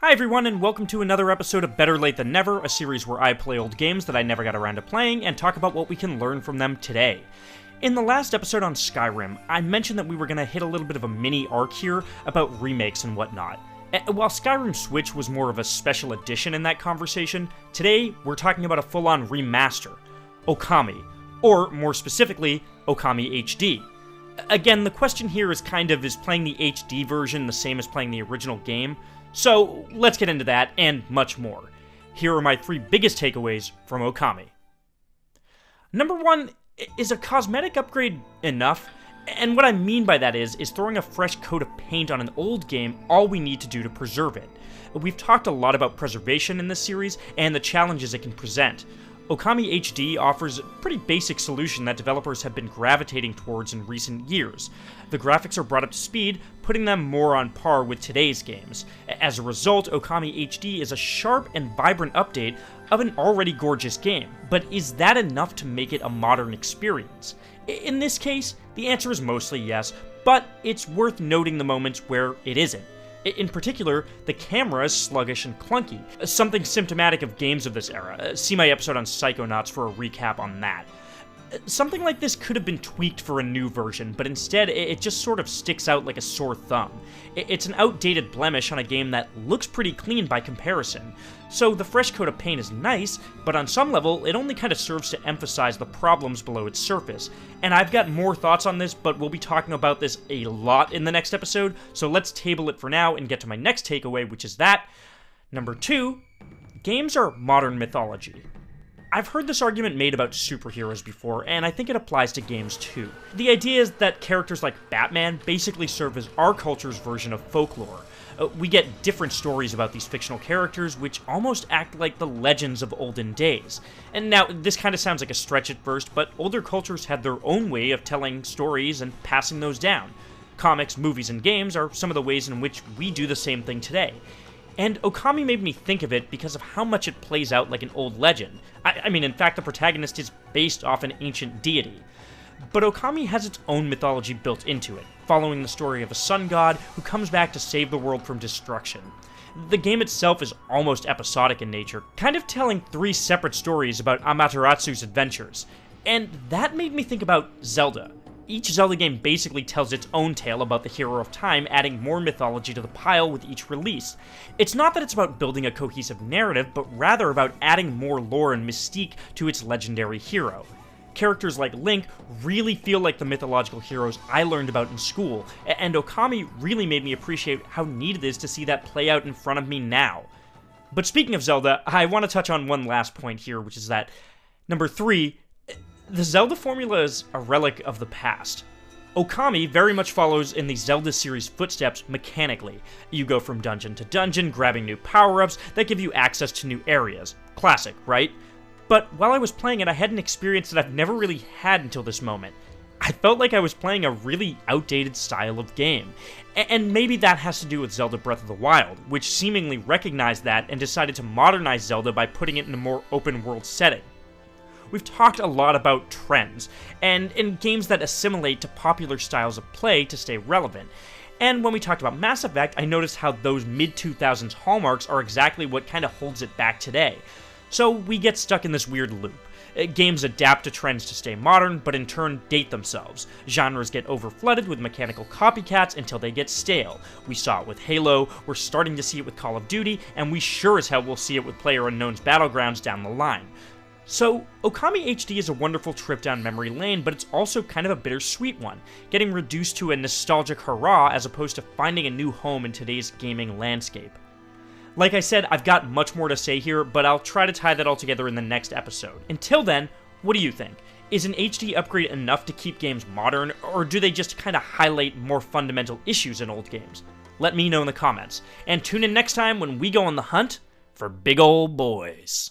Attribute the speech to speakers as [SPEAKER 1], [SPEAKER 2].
[SPEAKER 1] Hi everyone, and welcome to another episode of Better Late Than Never, a series where I play old games that I never got around to playing and talk about what we can learn from them today. In the last episode on Skyrim, I mentioned that we were going to hit a little bit of a mini arc here about remakes and whatnot. While Skyrim Switch was more of a special edition in that conversation, today we're talking about a full-on remaster, Okami, or more specifically, Okami HD. Again, the question here is is playing the HD version the same as playing the original game? So, let's get into that, and much more. Here are my 3 biggest takeaways from Okami. Number 1, is a cosmetic upgrade enough? And what I mean by that is throwing a fresh coat of paint on an old game all we need to do to preserve it. We've talked a lot about preservation in this series, and the challenges it can present. Okami HD offers a pretty basic solution that developers have been gravitating towards in recent years. The graphics are brought up to speed, putting them more on par with today's games. As a result, Okami HD is a sharp and vibrant update of an already gorgeous game. But is that enough to make it a modern experience? In this case, the answer is mostly yes, but it's worth noting the moments where it isn't. In particular, the camera is sluggish and clunky, something symptomatic of games of this era. See my episode on Psychonauts for a recap on that. Something like this could have been tweaked for a new version, but instead it just sort of sticks out like a sore thumb. It's an outdated blemish on a game that looks pretty clean by comparison. So the fresh coat of paint is nice, but on some level it only kind of serves to emphasize the problems below its surface. And I've got more thoughts on this, but we'll be talking about this a lot in the next episode, so let's table it for now and get to my next takeaway, which is that. Number 2, games are modern mythology. I've heard this argument made about superheroes before, and I think it applies to games too. The idea is that characters like Batman basically serve as our culture's version of folklore. We get different stories about these fictional characters, which almost act like the legends of olden days. And now, this kind of sounds like a stretch at first, but older cultures had their own way of telling stories and passing those down. Comics, movies, and games are some of the ways in which we do the same thing today. And Okami made me think of it because of how much it plays out like an old legend. I mean, in fact, the protagonist is based off an ancient deity. But Okami has its own mythology built into it, following the story of a sun god who comes back to save the world from destruction. The game itself is almost episodic in nature, kind of telling 3 separate stories about Amateratsu's adventures. And that made me think about Zelda. Each Zelda game basically tells its own tale about the hero of time, adding more mythology to the pile with each release. It's not that it's about building a cohesive narrative, but rather about adding more lore and mystique to its legendary hero. Characters like Link really feel like the mythological heroes I learned about in school, and Okami really made me appreciate how neat it is to see that play out in front of me now. But speaking of Zelda, I want to touch on one last point here, which is that, number 3, the Zelda formula is a relic of the past. Okami very much follows in the Zelda series' footsteps mechanically. You go from dungeon to dungeon, grabbing new power-ups that give you access to new areas. Classic, right? But while I was playing it, I had an experience that I've never really had until this moment. I felt like I was playing a really outdated style of game. And maybe that has to do with Zelda Breath of the Wild, which seemingly recognized that and decided to modernize Zelda by putting it in a more open-world setting. We've talked a lot about trends, and in games that assimilate to popular styles of play to stay relevant. And when we talked about Mass Effect, I noticed how those mid-2000s hallmarks are exactly what kind of holds it back today. So we get stuck in this weird loop. Games adapt to trends to stay modern, but in turn date themselves. Genres get overflooded with mechanical copycats until they get stale. We saw it with Halo, we're starting to see it with Call of Duty, and we sure as hell will see it with PlayerUnknown's Battlegrounds down the line. So, Okami HD is a wonderful trip down memory lane, but it's also kind of a bittersweet one, getting reduced to a nostalgic hurrah as opposed to finding a new home in today's gaming landscape. Like I said, I've got much more to say here, but I'll try to tie that all together in the next episode. Until then, what do you think? Is an HD upgrade enough to keep games modern, or do they just kind of highlight more fundamental issues in old games? Let me know in the comments, and tune in next time when we go on the hunt for big ol' boys.